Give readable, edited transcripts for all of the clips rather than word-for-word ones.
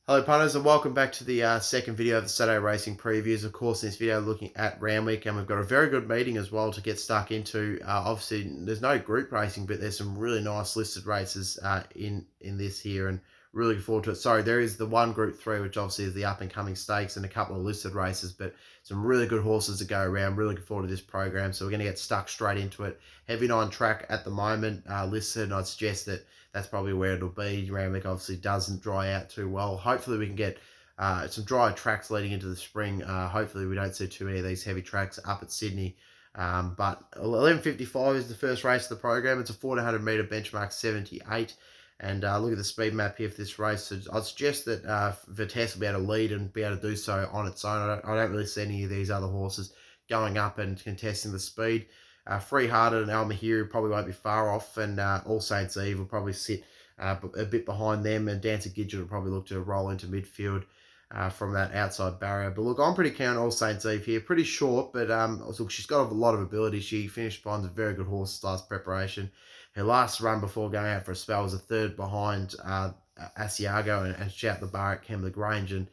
Hello punters and welcome back to the second video of the Saturday Racing Previews. Of course, in this video looking at Randwick, and we've got a very good meeting as well to get stuck into. Obviously, there's no group racing, but there's some really nice listed races in this here, and really looking forward to it. Sorry, there is the one Group 3, which obviously is the up-and-coming stakes and a couple of listed races, but some really good horses to go around. Really looking forward to this program, so we're going to get stuck straight into it. Heavy 9 track at the moment listed, and I'd suggest that that's probably where it'll be. Randwick obviously doesn't dry out too well. Hopefully we can get some dry tracks leading into the spring. Hopefully we don't see too many of these heavy tracks up at Sydney. But 11:55 is the first race of the program. It's a 1400 metre benchmark 78. And look at the speed map here for this race. So I'd suggest that Vitesse will be able to lead and be able to do so on its own. I don't really see any of these other horses going up and contesting the speed. Free Hearted and Almahiri probably won't be far off, and All Saints Eve will probably sit a bit behind them, and Dancer Gidget will probably look to roll into midfield from that outside barrier. But look, I'm pretty keen on All Saints Eve here. Pretty short, but look, she's got a lot of ability. She finished behind a very good horse last preparation. Her last run before going out for a spell was a third behind Asiago and Shout the Bar at Kembla Grange, and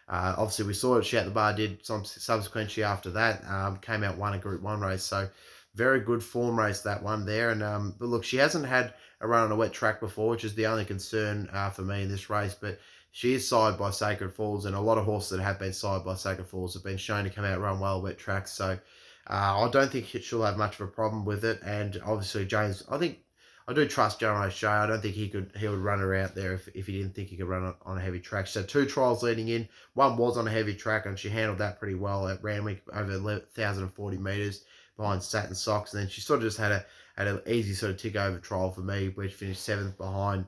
obviously we saw what Shout the Bar did some subsequently after that. Came out, won a Group 1 race, so very good form race, that one there. And but look, she hasn't had a run on a wet track before, which is the only concern for me in this race. But she is side by Sacred Falls, and a lot of horses that have been side by Sacred Falls have been shown to come out and run well wet tracks. So I don't think she'll have much of a problem with it. And obviously James, I do trust John O'Shea. I don't think he would run her out there if he didn't think he could run on a heavy track. So 2 trials leading in. One was on a heavy track, and she handled that pretty well at Randwick over 1,040 metres behind Satin Socks. And then she sort of just had an easy sort of tick over trial for me, where she finished 7th behind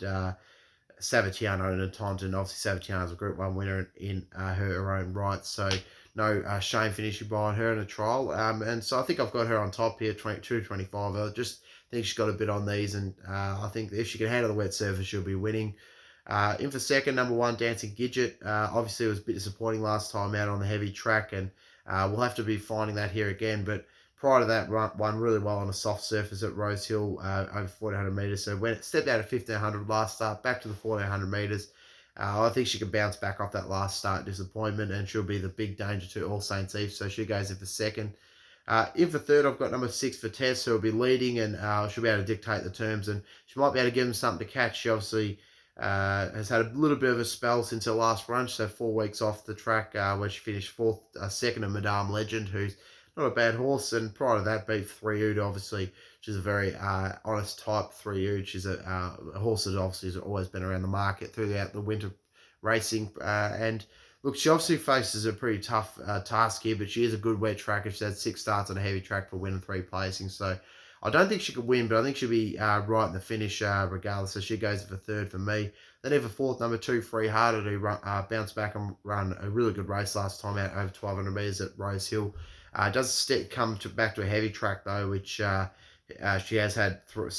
Savatiano and Taunton. Obviously, Savatiano is a Group 1 winner in her own right. So no shame finishing behind her in a trial. And so I think I've got her on top here, 22.25. I just think she's got a bit on these, and I think if she can handle the wet surface, she'll be winning. In for second, number 1, Dancing Gidget. Obviously, it was a bit disappointing last time out on the heavy track, and we'll have to be finding that here again. But prior to that, won really well on a soft surface at Rose Hill over 1,400 metres. So when it stepped out of 1,500 last start, back to the 1,400 metres, I think she can bounce back off that last start disappointment, and she'll be the big danger to All Saints Eve. So she goes in for second. In for third, I've got number 6 for Tess, who will be leading, and she'll be able to dictate the terms, and she might be able to give them something to catch. She obviously has had a little bit of a spell since her last run. She's had 4 weeks off the track, where she finished second to Madame Legend, who's not a bad horse, and prior to that, beat 3 obviously, she's a very honest type. 3 She's a horse that obviously has always been around the market throughout the winter racing, and look, she obviously faces a pretty tough task here, but she is a good wet tracker. She's had 6 starts on a heavy track for winning 3 placings. So I don't think she could win, but I think she'll be right in the finish regardless. So she goes for third for me. Then in for fourth, number 2, Free Hearted, who bounced back and run a really good race last time out over 1,200 metres at Rose Hill. Does come back to a heavy track, though, which she has had 3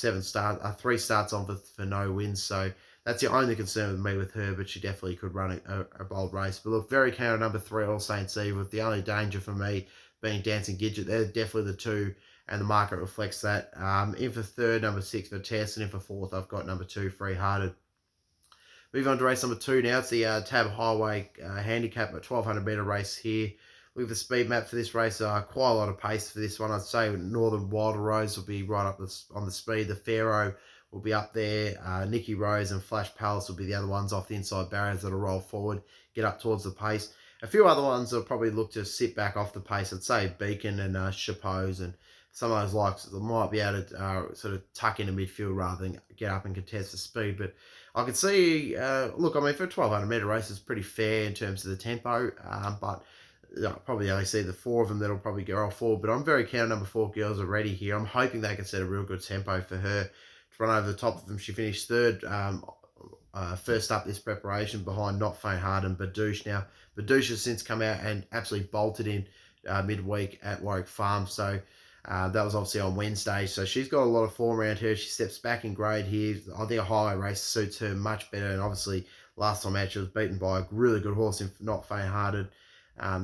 starts on for no wins. So that's the only concern with me with her, but she definitely could run a bold race. But look, very keen on number 3, All Saints Eve, with the only danger for me being Dancing Gidget. They're definitely the 2, and the market reflects that. In for third, number 6 for Tess, and in for fourth, I've got number 2, Free Hearted. Moving on to race number 2 now. It's the Tab Highway Handicap, a 1,200 metre race here. Look at the speed map for this race. Quite a lot of pace for this one. I'd say Northern Wild Rose will be right up on the speed. The Pharaoh will be up there. Nikki Rose and Flash Palace will be the other ones off the inside barriers that'll roll forward, get up towards the pace. A few other ones will probably look to sit back off the pace. I'd say Beacon and Chapeaus and some of those likes that might be able to sort of tuck into midfield rather than get up and contest the speed. But I can see, look, I mean, for a 1,200 metre race, it's pretty fair in terms of the tempo, but I'll probably only see the 4 of them that'll probably go off forward. But I'm very keen on number 4, Girls Are Ready here. I'm hoping they can set a real good tempo for her to run over the top of them. She finished third first up this preparation behind Not Faint Heart and Badouche. Now, Badouche has since come out and absolutely bolted in midweek at Warwick Farm. So that was obviously on Wednesday. So she's got a lot of form around her. She steps back in grade here. I think a highway race suits her much better. And obviously, last time out, she was beaten by a really good horse in Not Faint Hearted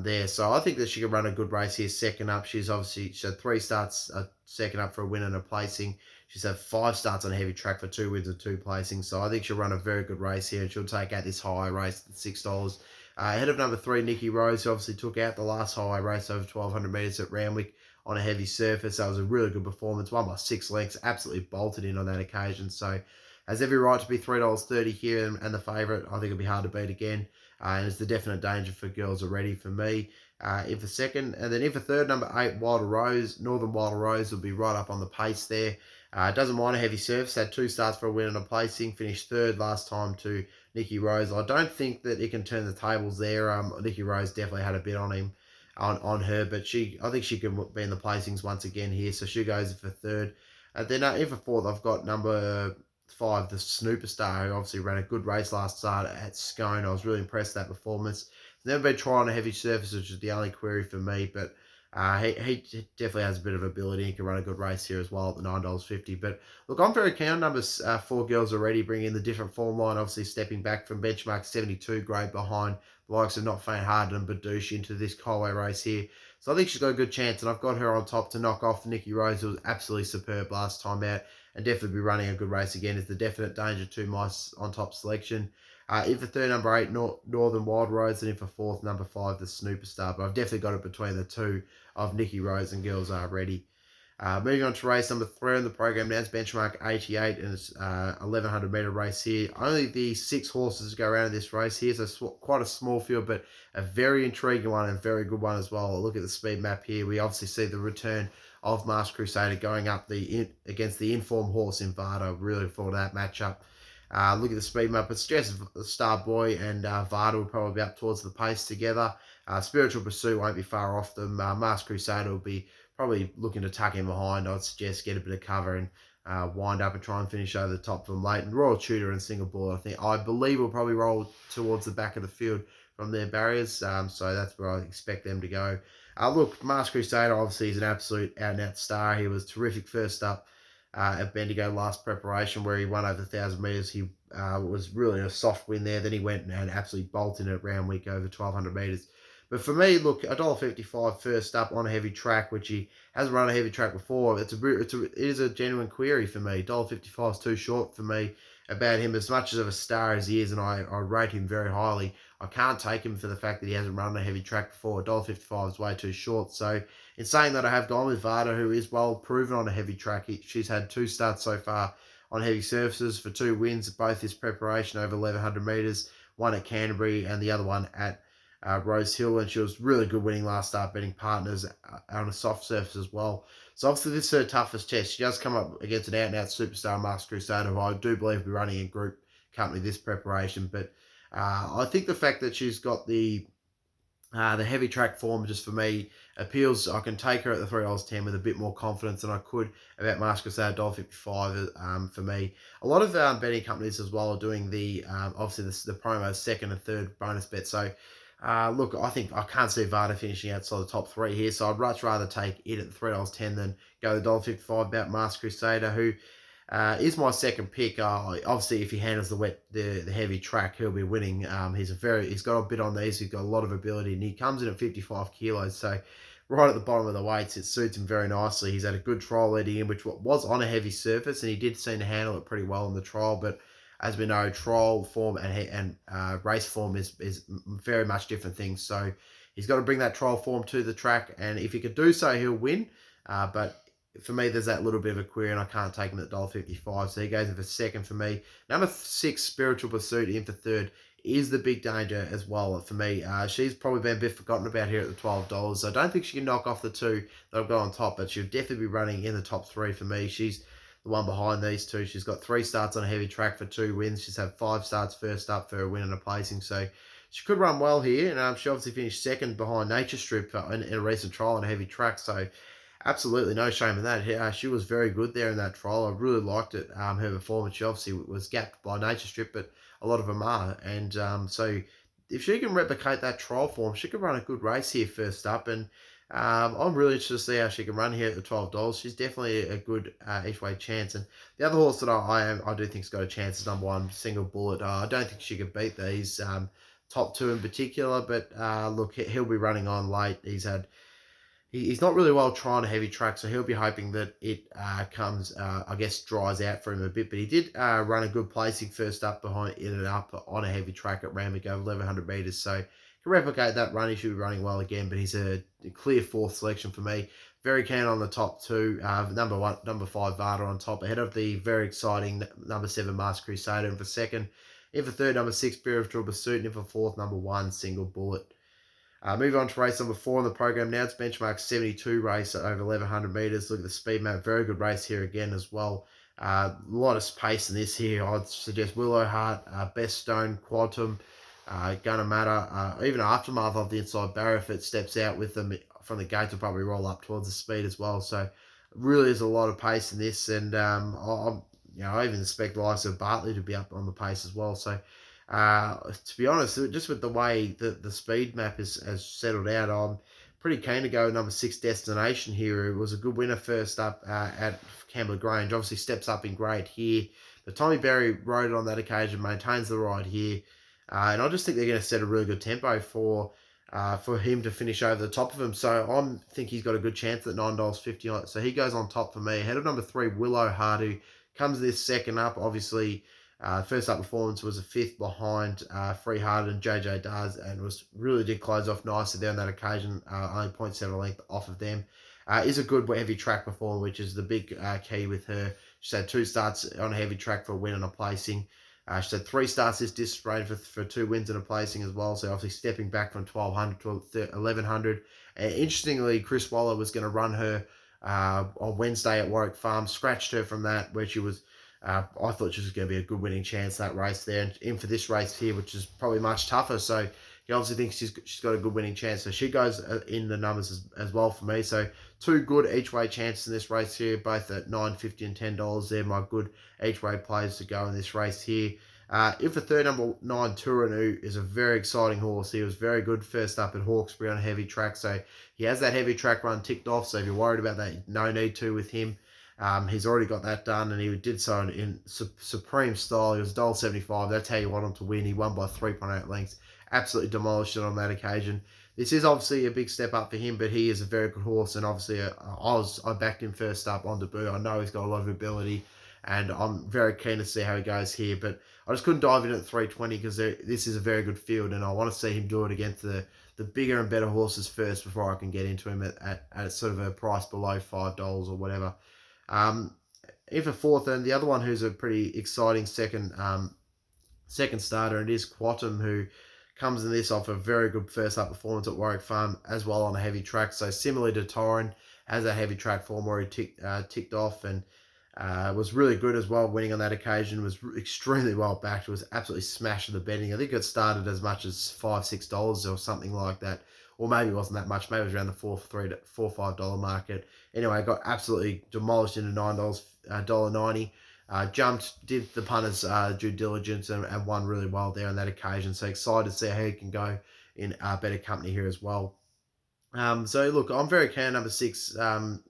there. So I think that she can run a good race here second up. She's had 3 starts second up for a win and a placing. She's had 5 starts on a heavy track for 2 wins and 2 placings. So I think she'll run a very good race here, and she'll take out this high race at $6. Ahead of number 3, Nikki Rose, who obviously took out the last high race over 1,200 metres at Randwick on a heavy surface. That was a really good performance, won by 6 lengths, absolutely bolted in on that occasion. So has every right to be $3.30 here, and the favourite. I think it'll be hard to beat again. And it's the definite danger for girls already for me. In for second, and then in for third, number 8, Wild Rose. Northern Wild Rose will be right up on the pace there. Doesn't mind a heavy surface, had 2 starts for a win and a placing, finished third last time to Nikki Rose. I don't think that it can turn the tables there. Nikki Rose definitely had a bit on him, on her, but I think she can be in the placings once again here, so she goes for third. Then in for fourth, I've got number 5, the Snooperstar, who obviously ran a good race last start at Scone. I was really impressed with that performance. Never been trying a heavy surface, which is the only query for me, but he definitely has a bit of ability. He can run a good race here as well at the $9.50. But look, I'm very keen on numbers 4 girls already, bringing the different form line, obviously stepping back from benchmark 72 grade behind the likes of Not Faint Hearted and Badouche into this Colway race here. So I think she's got a good chance, and I've got her on top to knock off Nikki Rose, who was absolutely superb last time out, and definitely be running a good race again. Is the definite danger to my on top selection. In for third, number 8, Northern Wild Rose, and in for fourth, number 5, the Snooperstar. But I've definitely got it between the two of Nikki Rose and Girls Are Ready. Moving on to race number 3 on the program now, it's benchmark 88, and it's 1,100 metre race here. Only the 6 horses go around in this race here, so quite a small field, but a very intriguing one and very good one as well. Look at the speed map here. We obviously see the return of Masked Crusader going up against the informed horse in Varda. Really look forward to that matchup. Look at the speed map. It's just Starboy and Varda will probably be up towards the pace together. Spiritual Pursuit won't be far off them. Masked Crusader will be probably looking to tuck in behind. I'd suggest get a bit of cover and wind up and try and finish over the top of them late. And Royal Tudor and Singapore, I believe will probably roll towards the back of the field from their barriers. So that's where I expect them to go. Look, Masked Crusader obviously is an absolute out-and-out star. He was terrific first up at Bendigo last preparation, where he won over 1,000 metres. He was really a soft win there. Then he went and absolutely bolted at Randwick over 1,200 metres. But for me, look, $1.55 first up on a heavy track, which he hasn't run a heavy track before. It is a genuine query for me. $1.55 is too short for me about him, as much of a star as he is, and I rate him very highly. I can't take him for the fact that he hasn't run a heavy track before. $1.55 is way too short. So in saying that, I have gone with Varda, who is well proven on a heavy track. She's had 2 starts so far on heavy surfaces for 2 wins, both this preparation over 1,100 metres, one at Canterbury and the other one at Rose Hill, and she was really good winning last start, beating partners on a soft surface as well. So obviously this is her toughest test. She does come up against an out-and-out superstar, Masked Crusader, who I do believe will be running in group company this preparation. But I think the fact that she's got the heavy track form just for me appeals. I can take her at the $3.10 with a bit more confidence than I could about Masked Crusader. $1.55 for me. A lot of betting companies as well are doing the obviously the promo second and third bonus bet. So look, I think I can't see Varda finishing outside the top 3 here, so I'd much rather take it at the $3.10 than go the $1.55 about Masked Crusader, who is my second pick. Obviously, if he handles the heavy track, he'll be winning. He's got a bit on these. He's got a lot of ability, and he comes in at 55 kilos, so right at the bottom of the weights, it suits him very nicely. He's had a good trial leading in, which was on a heavy surface, and he did seem to handle it pretty well in the trial, but as we know, trial form and race form is very much different things. So he's got to bring that trial form to the track, and if he could do so, he'll win. But for me, there's that little bit of a query, and I can't take him at $1.55. So he goes in for second for me. Number 6, Spiritual Pursuit, in for third, is the big danger as well for me. She's probably been a bit forgotten about here at the $12. So I don't think she can knock off the 2 that I've got on top, but she'll definitely be running in the top 3 for me. She's the one behind these 2. She's got 3 starts on a heavy track for 2 wins. She's had 5 starts first up for a win and a placing. So she could run well here. And she obviously finished second behind Nature Strip in a recent trial on a heavy track. So absolutely no shame in that. She was very good there in that trial. I really liked it. Her performance, she obviously was gapped by Nature Strip, but a lot of them are. And so if she can replicate that trial form, she could run a good race here first up. And I'm really interested to see how she can run here at the $12. She's definitely a good each way chance. And the other horse that I do think's got a chance is number 1, Single Bullet. I don't think she could beat these top 2 in particular, but look, he'll be running on late. he's not really well trying a heavy track, so he'll be hoping that it comes, I guess, dries out for him a bit. But he did run a good placing first up behind in and up on a heavy track at Randwick over 1100 meters. So can replicate that run. He should be running well again, but he's a clear fourth selection for me. Very keen on the top two. Number one, number five, Vada on top, ahead of the very exciting number seven, Master Crusader. And for second, in for third, number six, Beer of Trouble Suit. And in for fourth, number one, Single Bullet. Move on to race number 4 on the program now. It's Benchmark 72 race at over 1100 metres. Look at the speed map. Very good race here again as well. A lot of pace in this here. I'd suggest Willow Hardy, Best Stone, Quattum, Gonna Matter. Even Aftermath of the inside barrier, if it steps out with them from the gate, will probably roll up towards the speed as well. So really is a lot of pace in this. And I even expect the likes of Bartley to be up on the pace as well. So to be honest, just with the way that the speed map has settled out, I'm pretty keen to go number 6, Destination here. It was a good winner first up at Campbell Grange. Obviously steps up in grade here. But Tommy Berry rode it on that occasion, maintains the ride here. And I just think they're going to set a really good tempo for him to finish over the top of him. So I think he's got a good chance at $9.50. So he goes on top for me. Ahead of number 3, Willow Hardy. Comes this second up, obviously. First up performance was a fifth behind Free Hearted and JJ Does, and really did close off nicely there on that occasion. Only 0.7 length off of them. Is a good heavy track performer, which is the big key with her. She's had 2 starts on a heavy track for a win and a placing. She's had 3 starts this distance range for 2 wins and a placing as well. So obviously stepping back from 1200 to 1100. Interestingly, Chris Waller was going to run her on Wednesday at Warwick Farm. Scratched her from that, where she was. I thought she was going to be a good winning chance, that race there. And in for this race here, which is probably much tougher. So he obviously thinks she's got a good winning chance. So she goes in the numbers as well for me. So 2 good each way chances in this race here, both at $9.50 and $10. They're my good each way players to go in this race here. In for third, number 9, Turanu is a very exciting horse. He was very good first up at Hawkesbury on a heavy track. So he has that heavy track run ticked off. So if you're worried about that, no need to with him. He's already got that done, and he did so in supreme style. He was $1.75. That's how you want him to win. He won by 3.8 lengths. Absolutely demolished it on that occasion. This is obviously a big step up for him, but he is a very good horse, and obviously I backed him first up on debut. I know he's got a lot of ability, and I'm very keen to see how he goes here. But I just couldn't dive in at 320 because this is a very good field, and I want to see him do it against the bigger and better horses first before I can get into him at sort of a price below $5 or whatever. In for fourth, and the other one who's a pretty exciting second starter, and it is Quattum, who comes in this off a very good first up performance at Warwick Farm as well on a heavy track. So similarly to Torren, has a heavy track form where he ticked off and was really good as well, winning on that occasion. Was extremely well backed. Was absolutely smashing the betting. I think it started as much as $5-6 or something like that. Or maybe it wasn't that much. Maybe it was around the $4 to $5 market. Anyway, got absolutely demolished into $9.90. Jumped, did the punter's due diligence and won really well there on that occasion. So excited to see how he can go in better company here as well. So look, I'm very keen number 6,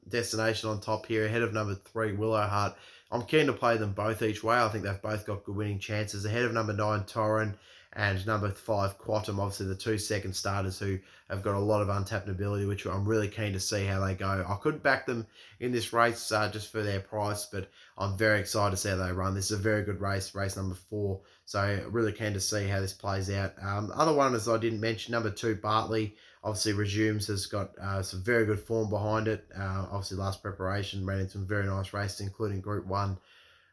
Destination on top here, ahead of number 3, Willow Heart. I'm keen to play them both each way. I think they've both got good winning chances. Ahead of number 9, Torren, and number 5, Quattum, obviously the 2 second starters who have got a lot of untapped ability, which I'm really keen to see how they go. I could back them in this race just for their price, but I'm very excited to see how they run. This is a very good race number 4, so really keen to see how this plays out. Other one, as I didn't mention, number 2, Bartley, obviously resumes, has got some very good form behind it. Obviously last preparation, ran in some very nice races, including Group 1.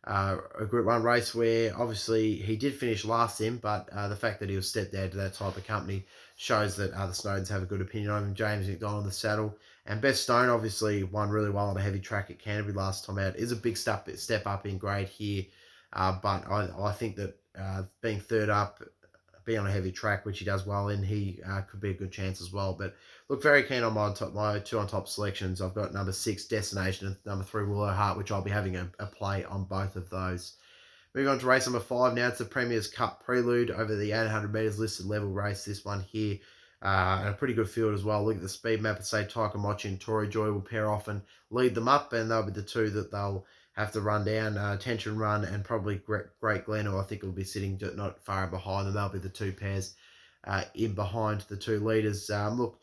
A Group 1 race where obviously he did finish last in, but the fact that he was stepped down to that type of company shows that the Snowdens have a good opinion of him. James McDonald in the saddle. And Best Stone obviously won really well on a heavy track at Canterbury last time out. Is a big step up in grade here, but I think that being third up, being on a heavy track, which he does well in, he could be a good chance as well. But look, very keen on my 2 on top selections. I've got number 6, Destination, and number 3, Willow Heart, which I'll be having a play on both of those. Moving on to race number 5 now. It's the Premier's Cup Prelude over the 800 metres listed level race. This one here, and a pretty good field as well. Look at the speed map and say Takamachi and Tory Joy will pair off and lead them up, and they'll be the 2 that they'll have to run down. Tension Run and probably Great Glen, who I think will be sitting not far behind them. They'll be the 2 pairs in behind the 2 leaders. Look,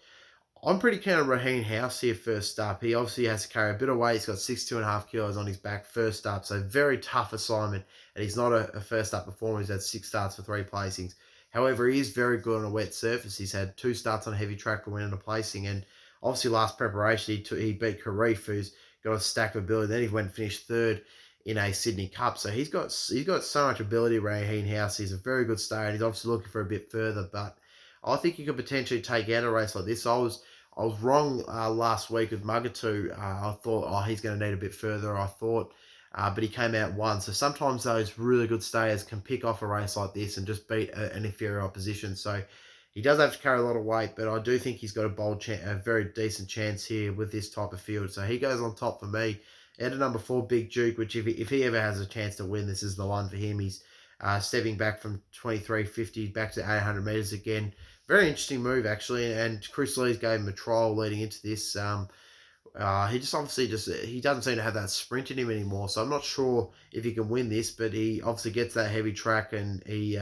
I'm pretty keen on Raheem House here first up. He obviously has to carry a bit of weight. He's got 62.5 kilos on his back first up. So very tough assignment. And he's not a first up performer. He's had 6 starts for 3 placings. However, he is very good on a wet surface. He's had 2 starts on a heavy track to win in a placing. And obviously last preparation, he beat Karif, who's got a stack of ability. Then he went and finished third in a Sydney Cup. So he's got so much ability, Raheem House. He's a very good stayer. And he's obviously looking for a bit further. But I think he could potentially take out a race like this. I was wrong last week with Mugatu. I thought, oh, he's going to need a bit further, I thought. But he came out one. So sometimes those really good stayers can pick off a race like this and just beat an inferior opposition. So he does have to carry a lot of weight, but I do think he's got a very decent chance here with this type of field. So he goes on top for me. At number 4, Big Duke, which if he ever has a chance to win, this is the one for him. He's stepping back from 23.50 back to 800 metres again. Very interesting move, actually. And Chris Lees gave him a trial leading into this. He just obviously he doesn't seem to have that sprint in him anymore. So I'm not sure if he can win this, but he obviously gets that heavy track and he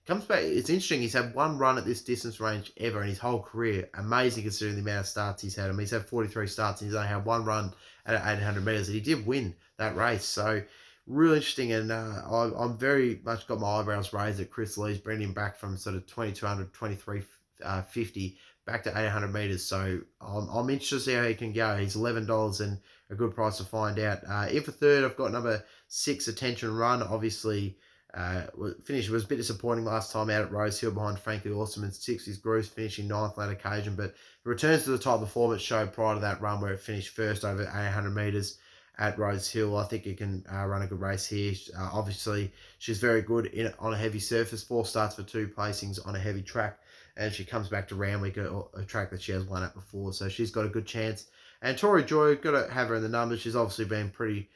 comes back. It's interesting. He's had one run at this distance range ever in his whole career. Amazing considering the amount of starts he's had. I mean, he's had 43 starts and he's only had one run at 800 metres. And he did win that race. So really interesting, and I'm very much got my eyebrows raised at Chris Lee's bringing him back from sort of 2200, 2350 back to 800 metres. So I'm interested to see how he can go. He's $11 and a good price to find out. In for third, I've got number 6, Attention Run. Obviously, was a bit disappointing last time out at Rose Hill behind Frankly Awesome and 6 is Bruce finishing 9th on that occasion, but it returns to the type of performance showed prior to that run where it finished first over 800 metres at Rose Hill. I think it can run a good race here. Obviously, she's very good on a heavy surface. 4 starts for 2 placings on a heavy track, and she comes back to Randwick, a track that she has won at before. So she's got a good chance. And Tori Joy, got to have her in the numbers. She's obviously been pretty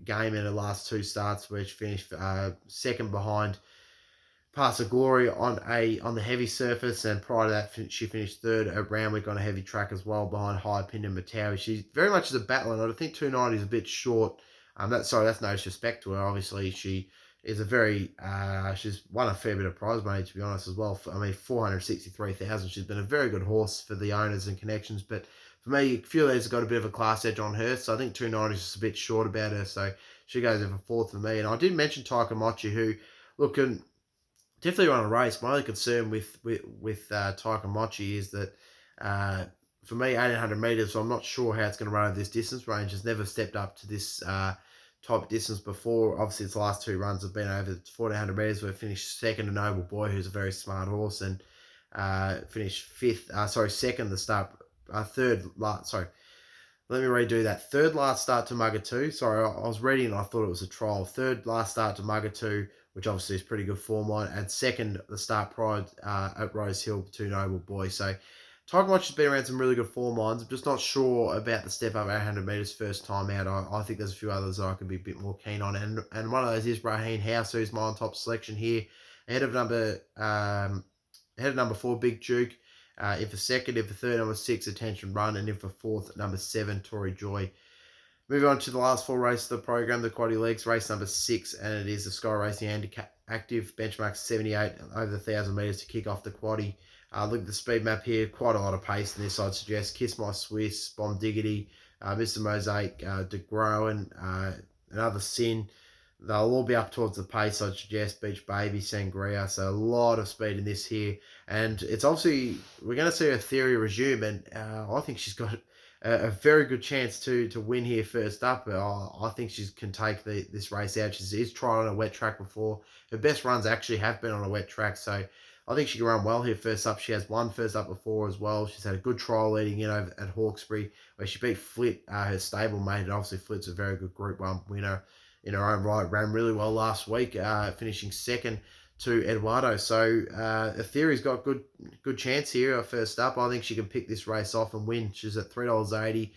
game in her last 2 starts, where she finished second behind Pass of Glory on the heavy surface, and prior to that, she finished third at Randwick on a heavy track as well, behind High Pin and Matawi. She's very much as a battler, and I think 290 is a bit short. That's no disrespect to her. Obviously, she is she's won a fair bit of prize money, to be honest, as well. I mean, 463,000. She's been a very good horse for the owners and connections, but for me, Fuel's got a bit of a class edge on her, so I think 290 is just a bit short about her. So she goes in for fourth for me. And I did mention Takamachi, who look and definitely run a race. My only concern with Takamachi is that for me, 1800 metres, so I'm not sure how it's going to run at this distance range. Has never stepped up to this type of distance before. Obviously, its last 2 runs have been over 1400 metres, where it finished second to Noble Boy, who's a very smart horse, and finished second the start, third last, sorry. Let me redo that. Third last start to Mugatu. Sorry, I was reading and I thought it was a trial. Third last start to Mugatu, which obviously is pretty good form line. And second, the start prior at Rose Hill to Noble Boy. So Takamachi's been around some really good form lines. I'm just not sure about the step up 800 metres first time out. I think there's a few others that I could be a bit more keen on. And one of those is Raheem House, who's my on top selection here. Ahead of number 4, Big Duke. In for second, in for third, number 6, Attention Run, and in for fourth, number 7, Tory Joy. Moving on to the last 4 races of the program, the Quaddy Legs, race number 6, and it is the Sky Racing Handicap Active, benchmark 78 over the 1,000 metres to kick off the Quaddy. Look at the speed map here, quite a lot of pace in this, I'd suggest. Kiss My Swiss, Bomb Diggity, Mr. Mosaic, De Groen, Another Sin. They'll all be up towards the pace, I'd suggest. Beach Baby, Sangria. So a lot of speed in this here. And it's obviously, we're going to see her theory resume. And I think she's got a very good chance to win here first up. I think she can take this race out. She's tried on a wet track before. Her best runs actually have been on a wet track. So I think she can run well here first up. She has won first up before as well. She's had a good trial leading in over at Hawkesbury, where she beat Flit, her stablemate. And obviously Flit's a very good Group 1 winner in her own right. Ran really well last week, finishing second to Eduardo. So Ethereal's got good chance here first up. I think she can pick this race off and win. She's at $3.80.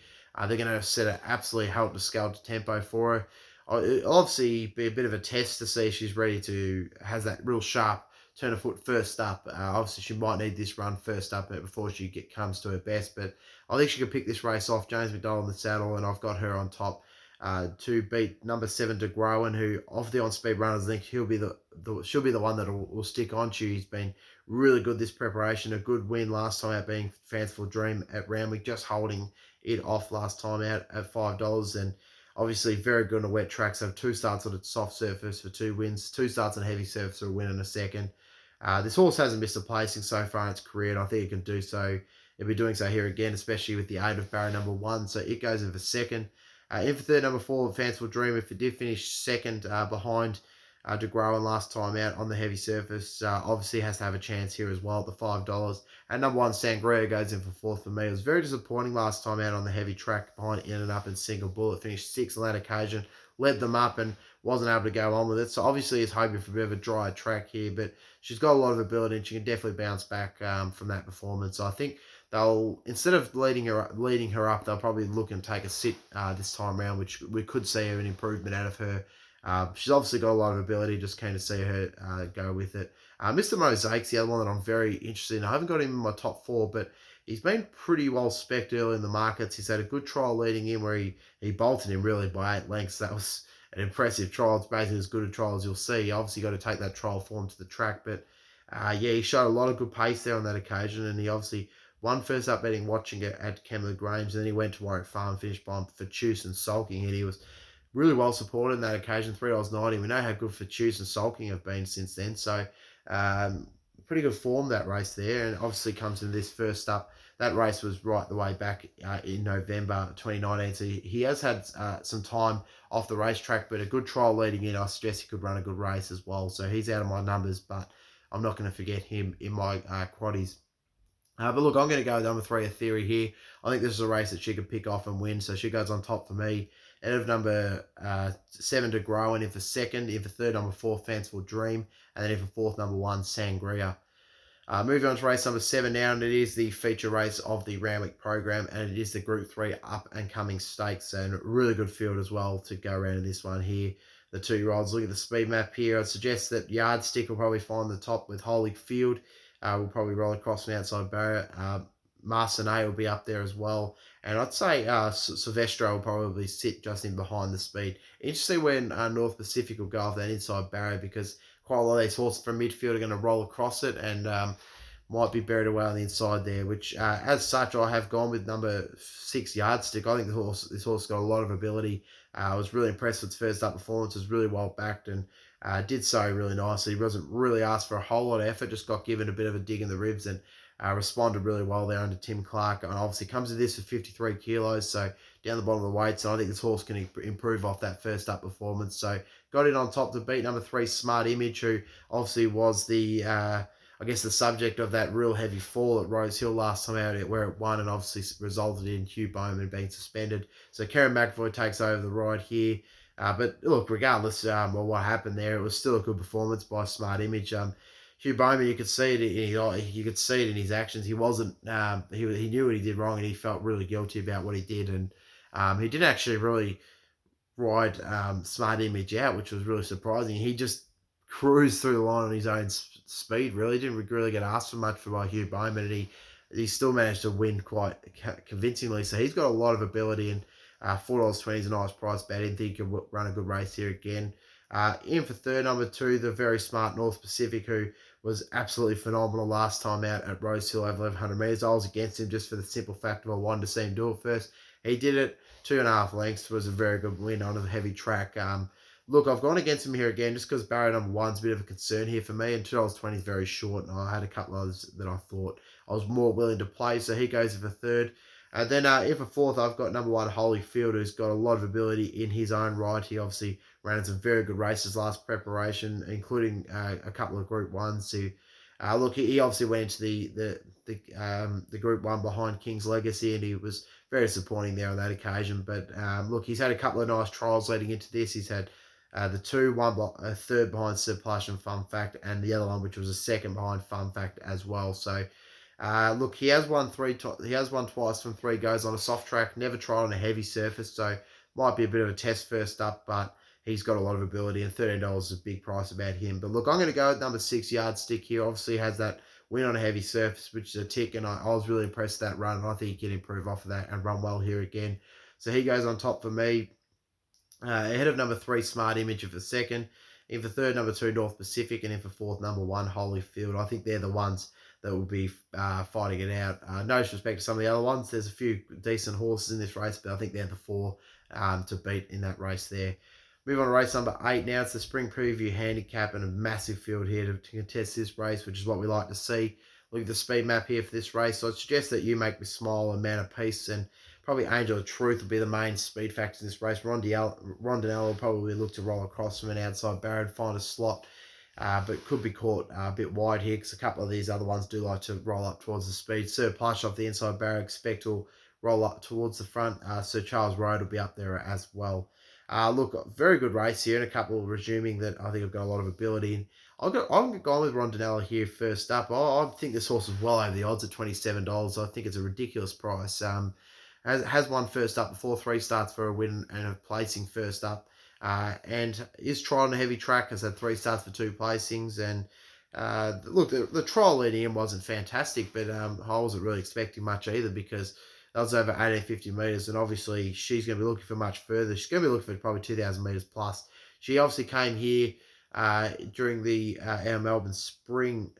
They're going to set an absolutely helter-skelter tempo for her. It'll obviously be a bit of a test to see if she's ready to, has that real sharp turn of foot first up. Obviously, she might need this run first up before she comes to her best, but I think she can pick this race off. James McDonald in the saddle, and I've got her on top. to beat number 7 De Groen, who of the on-speed runners, I think she'll be the one that will stick on to you. He's been really good this preparation. A good win last time out being Fanciful Dream at Randwick, just holding it off last time out at $5. And obviously very good on a wet track. So 2 starts on a soft surface for 2 wins, 2 starts on heavy surface for a win and a second. This horse hasn't missed a placing so far in its career, and I think it can do so. It'll be doing so here again, especially with the aid of barrier number 1. So it goes in for second. In for third, number 4, Fanciful Dream. If it did finish second behind De Groen last time out on the heavy surface, obviously has to have a chance here as well at the $5. And number 1, Sangria, goes in for fourth for me. It was very disappointing last time out on the heavy track behind In and Up and Single Bullet. Finished sixth on that occasion, led them up and wasn't able to go on with it. So obviously is hoping for a bit of a dry track here, but she's got a lot of ability and she can definitely bounce back from that performance. So I think they'll, instead of leading her up, they'll probably look and take a sit this time around, which we could see an improvement out of her. She's obviously got a lot of ability. Just keen to see her go with it. Mr. Mosaic's the other one that I'm very interested in. I haven't got him in my top 4, but he's been pretty well spec'd early in the markets. He's had a good trial leading in where he bolted him really by 8 lengths. That was an impressive trial. It's basically as good a trial as you'll see. You obviously got to take that trial form to the track, but yeah, he showed a lot of good pace there on that occasion, and he obviously won first up betting watching it at Kemmler Grange, and then he went to Warwick Farm, finished by Fortuce and Sulking, and he was really well supported in that occasion, $3.90. We know how good Fortuce and Sulking have been since then, so pretty good form that race there, and obviously comes in this first up. That race was right the way back in November 2019, so he has had some time off the racetrack, but a good trial leading in. I suggest he could run a good race as well, so he's out of my numbers, but I'm not going to forget him in my quaddies. But look, I'm going to go with number 3, A Theory here. I think this is a race that she could pick off and win, so she goes on top for me. Out of number 7, De Groen, in for second. In for third, number 4, Fanciful Dream. And then in for fourth, number 1, Sangria. Moving on to race number 7 now, and it is the feature race of the Randwick program, and it is the Group 3 up-and-coming stakes, and a really good field as well to go around in this one here. The 2-year-olds, look at the speed map here. I'd suggest that Yardstick will probably find the top with Holyfield. We'll probably roll across an outside barrier. Marcinet will be up there as well. And I'd say Silvestro will probably sit just in behind the speed. Interesting when North Pacific will go off that inside barrier, because quite a lot of these horses from midfield are going to roll across it and might be buried away on the inside there, which as such I have gone with number 6, Yardstick. I think this horse got a lot of ability. I was really impressed with its first up performance. It was really well backed and did so really nicely. He wasn't really asked for a whole lot of effort, just got given a bit of a dig in the ribs and responded really well there under Tim Clark. And obviously comes to this with 53 kilos, so down the bottom of the weights. And I think this horse can improve off that first up performance. So got it on top to beat number 3, Smart Image, who obviously was the I guess the subject of that real heavy fall at Rose Hill last time out, where it won and obviously resulted in Hugh Bowman being suspended. So Karen McAvoy takes over the ride here. But look, regardless of what happened there, it was still a good performance by Smart Image. Hugh Bowman, you could see it in his actions. He wasn't. He knew what he did wrong, and he felt really guilty about what he did. And he didn't actually really ride Smart Image out, which was really surprising. He just cruised through the line on his own speed. Really didn't really get asked for much by Hugh Bowman, and he still managed to win quite convincingly. So he's got a lot of ability, and $4.20 is a nice price bet. I think he can run a good race here again. In for third, number 2, the very smart North Pacific, who was absolutely phenomenal last time out at Rose Hill over 1,100 metres. I was against him just for the simple fact of I wanted to see him do it first. He did it. 2.5 lengths was a very good win on a heavy track. Look, I've gone against him here again just because barrier number 1's a bit of a concern here for me, and $2.20 is very short, and I had a couple others that I thought I was more willing to play, so he goes for third. And then in for fourth, I've got number 1, Holyfield, who's got a lot of ability in his own right. He obviously ran some very good races last preparation, including a couple of Group 1s. Look, he obviously went into the Group 1 behind King's Legacy, and he was very disappointing there on that occasion. But look, he's had a couple of nice trials leading into this. He's had the 2, a third behind Surplush and Fun Fact, and the other one, which was a second behind Fun Fact as well. So look, he has won twice from 3 goes on a soft track. Never tried on a heavy surface, so might be a bit of a test first up, but he's got a lot of ability, and $13 is a big price about him. But look, I'm going to go with number 6, Yardstick here. Obviously has that win on a heavy surface, which is a tick, and I was really impressed with that run, and I think he can improve off of that and run well here again. So he goes on top for me. Ahead of number 3, Smart Image for second. In for third, number 2, North Pacific. And in for fourth, number 1, Holyfield. I think they're the ones that will be fighting it out. No disrespect to some of the other ones. There's a few decent horses in this race, but I think they're the 4 to beat in that race there. Move on to race number 8 now. It's the Spring Preview Handicap and a massive field here to contest this race, which is what we like to see. Look at the speed map here for this race. So I'd suggest that You Make Me Smile and Man of Peace and probably Angel of Truth will be the main speed factor in this race. Rondinelle will probably look to roll across from an outside barrier and find a slot, but could be caught a bit wide here because a couple of these other ones do like to roll up towards the speed. Sir Plush off the inside barrier, expect will roll up towards the front. Sir Charles Road will be up there as well. Look, very good race here, and a couple resuming that I think have got a lot of ability. And I'm going with Rondinella here first up. I think this horse is well over the odds at $27. I think it's a ridiculous price. Has won first up before, 3 starts for a win and a placing first up. And is tried on a heavy track, has had 3 starts for 2 placings. And look, the trial leading in wasn't fantastic, but I wasn't really expecting much either because that was over 1850 metres, and obviously she's going to be looking for much further. She's going to be looking for probably 2,000 metres plus. She obviously came here during the our Melbourne Spring,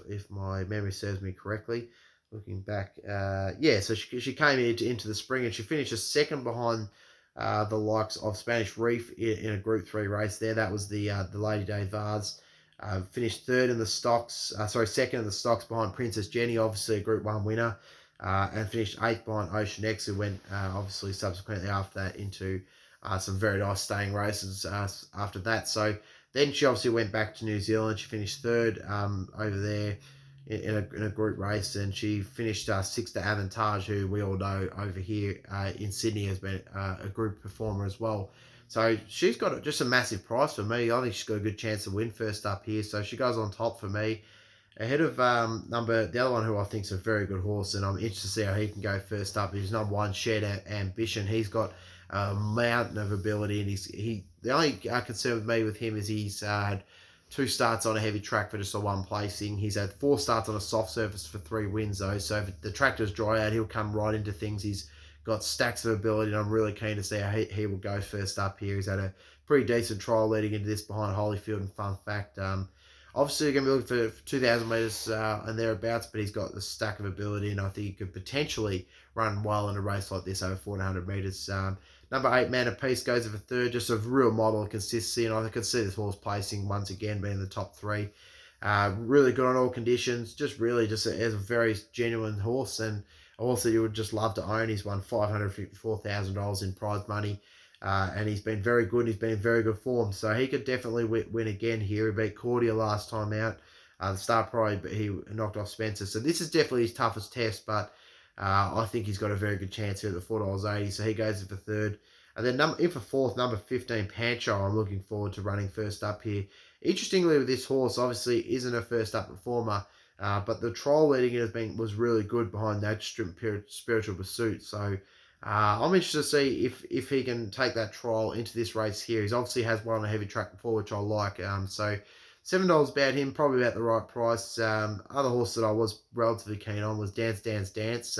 if my memory serves me correctly. Looking back, so she came into the Spring and she finished a second behind the likes of Spanish Reef in a Group 3 race there. That was the Lady Day Vars. Finished third in the stocks, second in the stocks behind Princess Jenny, obviously a Group 1 winner. And finished 8th behind Ocean X, who went obviously subsequently after that into some very nice staying races after that. So then she obviously went back to New Zealand. She finished 3rd over there in a group race, and she finished 6th to Avantage, who we all know over here in Sydney has been a group performer as well. So she's got just a massive price for me. I think she's got a good chance to win first up here. So she goes on top for me. Ahead of the other one who I think is a very good horse, and I'm interested to see how he can go first up. He's number 1, Shared Ambition. He's got a mountain of ability, and the only concern with me with him is he's had 2 starts on a heavy track for just a 1 placing. He's had 4 starts on a soft surface for 3 wins though. So if the track does dry out, he'll come right into things. He's got stacks of ability, and I'm really keen to see how he will go first up here. He's had a pretty decent trial leading into this behind Holyfield, and fun fact, obviously, you're going to be looking for 2,000 metres and thereabouts, but he's got the stack of ability, and I think he could potentially run well in a race like this over 1,400 metres. Number 8, Man of Peace, goes over 3rd, just a real model of consistency, and I can see this horse placing once again, being in the top 3. Really good on all conditions, just as a very genuine horse, and a horse that you would just love to own. He's won $554,000 in prize money. And he's been very good. He's been in very good form, so he could definitely win again here. He beat Cordia last time out. The start probably he knocked off Spencer, so this is definitely his toughest test. But I think he's got a very good chance here at the $4.80. So he goes in for 3rd, and then in for 4th, number 15, Pancho. I'm looking forward to running first up here. Interestingly, with this horse, obviously isn't a first up performer, but the trial leading it was really good behind that Spiritual Pursuit. So. I'm interested to see if he can take that trial into this race here. He's obviously has one on a heavy track before, which I like. So $7 about him, probably about the right price. Other horse that I was relatively keen on was Dance Dance Dance.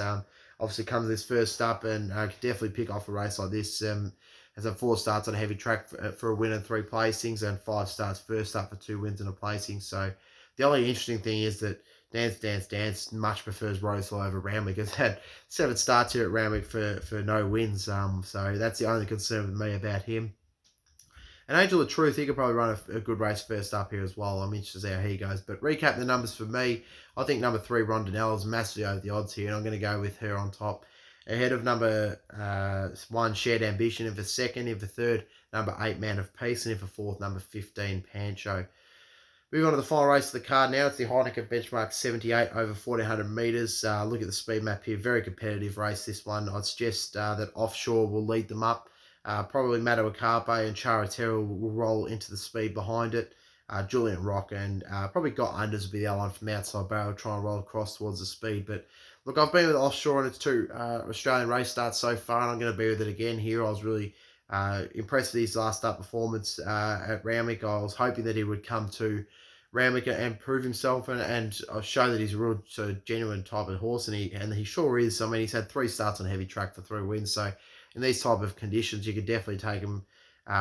Obviously comes this first up and could definitely pick off a race like this. Has had 4 starts on a heavy track for a win and 3 placings, and 5 starts first up for 2 wins and a placing. So the only interesting thing is that Dance Dance Dance much prefers Roseville over Randwick. Has had 7 starts here at Randwick for no wins. So that's the only concern with me about him. And Angel of Truth, he could probably run a good race first up here as well. I'm interested to see how he goes. But recap the numbers for me. I think number 3, Rondinelle, is massively over the odds here, and I'm going to go with her on top. Ahead of number 1, Shared Ambition, in for 2nd, in for 3rd, number 8, Man of Peace, and in for 4th, number 15, Pancho. Moving on to the final race of the card now. It's the Heineken Benchmark 78 over 1,400 metres. Look at the speed map here. Very competitive race, this one. I'd suggest that Offshore will lead them up. Probably Madawakarpe and Charatera will roll into the speed behind it. Julian Rock and probably Got Unders will be the other one from outside barrel, try and roll across towards the speed. But look, I've been with Offshore on its 2 Australian race starts so far, and I'm going to be with it again here. I was really impressed with his last start performance at Randwick. I was hoping that he would come to Randwick and prove himself and show that he's a real sort of genuine type of horse, and he sure is. I mean, he's had 3 starts on a heavy track for 3 wins, so in these type of conditions, you could definitely take him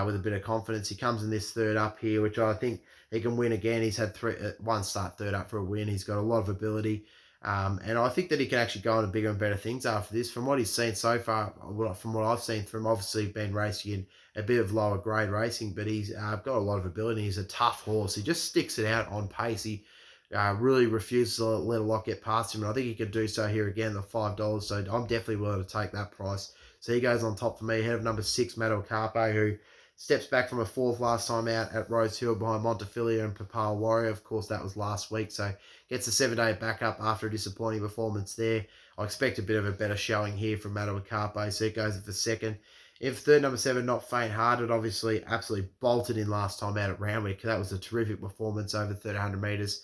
with a bit of confidence. He comes in this third up here, which I think he can win again. He's had one start third up for a win. He's got a lot of ability. And I think that he can actually go on to bigger and better things after this. From what he's seen so far, from what I've seen from obviously been racing in a bit of lower grade racing, but he's got a lot of ability. He's a tough horse. He just sticks it out on pace. He really refuses to let a lot get past him. And I think he could do so here again, the $5. So I'm definitely willing to take that price. So he goes on top for me, ahead of number 6, Metal Carpe, who steps back from a 4th last time out at Rose Hill behind Montefilia and Papal Warrior. Of course, that was last week, so gets a 7-day backup after a disappointing performance there. I expect a bit of a better showing here from Metal Carpe, so it goes for 2nd. If third, number 7, Not Faint Hearted, obviously absolutely bolted in last time out at Randwick. That was a terrific performance over 1,300 metres.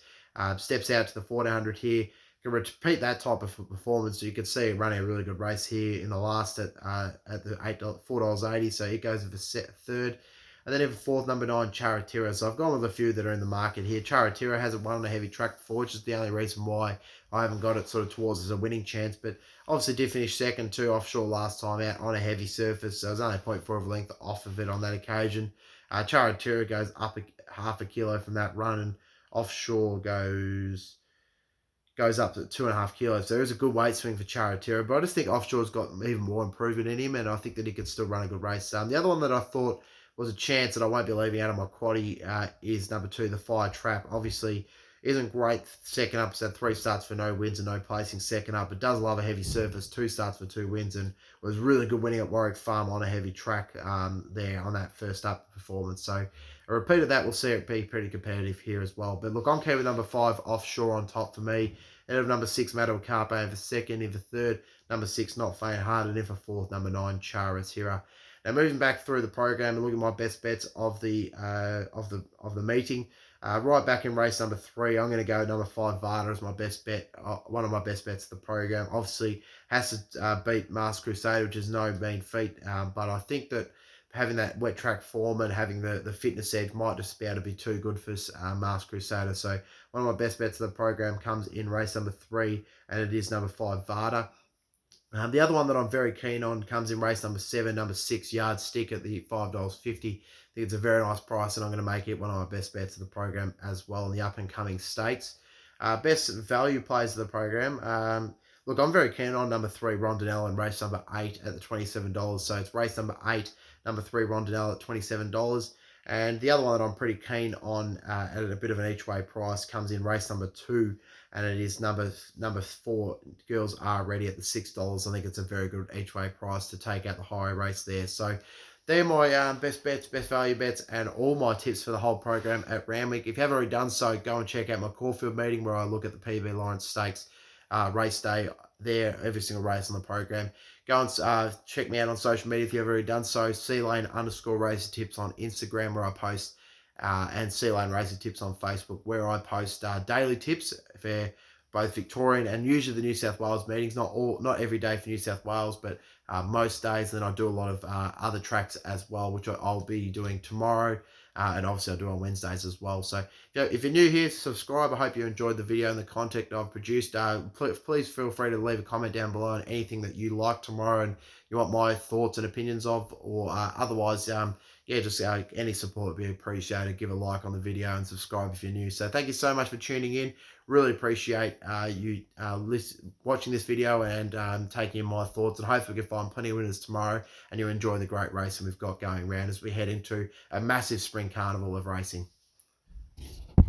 Steps out to the 1,400 here. Can repeat that type of performance. So you can see it running a really good race here in the last at the $4.80. So it goes for 3rd. And then in 4th, number 9, Charatira. So I've gone with a few that are in the market here. Charatira hasn't won on a heavy track before, which is the only reason why I haven't got it sort of towards as a winning chance. But obviously did finish 2nd too offshore last time out on a heavy surface. So it was only 0.4 of a length off of it on that occasion. Charatira goes up half a kilo from that run, and offshore goes up to 2.5 kilos. So there's a good weight swing for Charatira, but I just think offshore's got even more improvement in him, and I think that he could still run a good race. The other one that I thought was a chance that I won't be leaving out of my quaddie is number 2, the Fire Trap. Obviously, isn't great second up. It's had 3 starts for no wins and no placing second up. It does love a heavy surface, 2 starts for 2 wins, and was really good winning at Warwick Farm on a heavy track there on that first up performance. So a repeat of that, we'll see it be pretty competitive here as well. But look, I'm keen with number 5, Offshore on top for me. Ahead of number 6, Metal Carpe in for 2nd. In for 3rd, number 6, Not Faint Hearted. In for 4th, number 9, Charatira. Now moving back through the program and looking at my best bets of the meeting. Right back in race number 3, I'm going to go number 5, Vada as my best bet. One of my best bets of the program. Obviously has to beat Masked Crusader, which is no mean feat. But I think that having that wet track form and having the fitness edge might just be able to be too good for Masked Crusader. So one of my best bets of the program comes in race number 3, and it is number 5, Vada. The other one that I'm very keen on comes in race number 7, number 6, Yardstick at the $5.50. I think it's a very nice price, and I'm going to make it one of my best bets of the program as well in the up-and-coming stakes. Best value plays of the program. Look, I'm very keen on number 3, Rondinelle, and race number 8 at the $27. So it's race number 8, number 3, Rondinelle at $27. And the other one that I'm pretty keen on at a bit of an each-way price comes in race number 2, and it is number 4, Girls Are Ready at the $6. I think it's a very good each-way price to take out the higher race there. So they're my best bets, best value bets, and all my tips for the whole program at Randwick. If you haven't already done so, go and check out my Caulfield meeting where I look at the PB Lawrence Stakes race day there, every single race on the program. Go and check me out on social media if you haven't already done so. _Racing Tips on Instagram where I post, and C-Lane Racing Tips on Facebook where I post daily tips for both Victorian and usually the New South Wales meetings. Not every day for New South Wales, but most days. And then I do a lot of other tracks as well, which I'll be doing tomorrow. And obviously I do on Wednesdays as well. So if you're new here, subscribe. I hope you enjoyed the video and the content I've produced. Please feel free to leave a comment down below on anything that you like tomorrow and you want my thoughts and opinions of, or otherwise, just any support would be appreciated. Give a like on the video and subscribe if you're new. So thank you so much for tuning in. Really appreciate you watching this video and taking in my thoughts, and hopefully we can find plenty of winners tomorrow and you enjoy the great racing we've got going around as we head into a massive spring carnival of racing.